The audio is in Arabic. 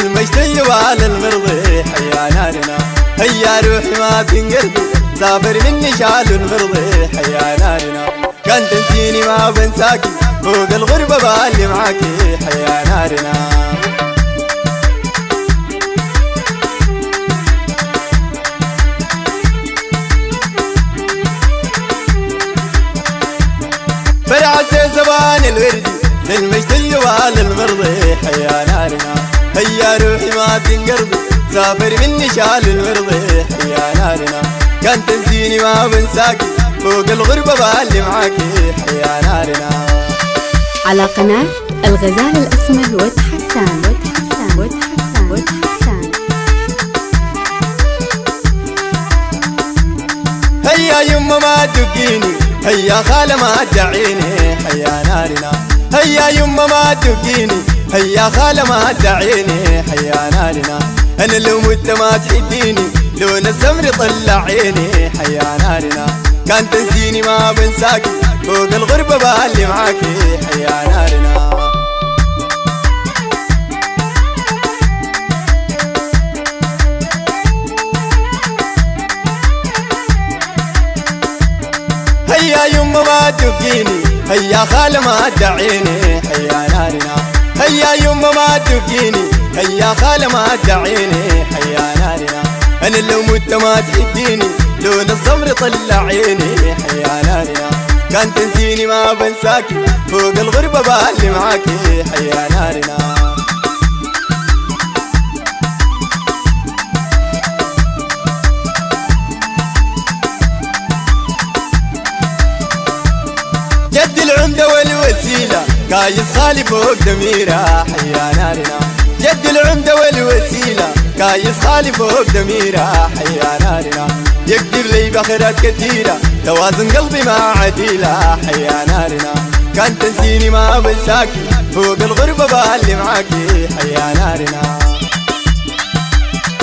للمجد يوال المرضي حيا نارنا. هيا روحي ما تنقربي سافر مني شال المرضي حيا نارنا. كان تنسيني ما بنساكي فوق الغربة بالي معاكي حيا نارنا. فرعت زبان الوردي للمجد اليوال المرضي حيا نارنا. هيا روحي ما تنقربي سافر مني شال المرضي حيا نارنا. كان تنسيني ما بنساكي فوق الغربة بالي معاكي حيا نارنا. على قناة الغزال الأسمر وتحسان. هيا يما ما تبكيني هيا خالة ما تدعيني حيا نارنا. هيا يما ما تبكيني هيا خالة ما تدعيني حيا نارنا. أنا لو مت ما تحبيني لون السمر طلع عيني حيا نارنا. كان تنسيني ما بنساكي فوق الغربة بالي معاكي حيا نارنا. هيا يما ما تبكيني هيا خالة ما تدعيني حيا نارنا. هيا يما ما تبكيني هيا خالة ما تدعيني حيا نارنا. أنا لو مت ما تحبيني لون الصبر طلع عيني حيا نارنا. كان تنسيني ما بنساكي فوق الغربة بالي معاكي حيا نارنا. جد العمدة والوسيلة قايس خالي فوق دميرة حيا نارنا. جد العمدة والوسيلة قايس خالي فوق دميرة حيا نارنا. يكتب لي بخيرات كثيرة توازن قلبي مع عديلة حيا نارنا. كان تنسيني ما بنساكي فوق الغربة بالي معاكي حيا نارنا.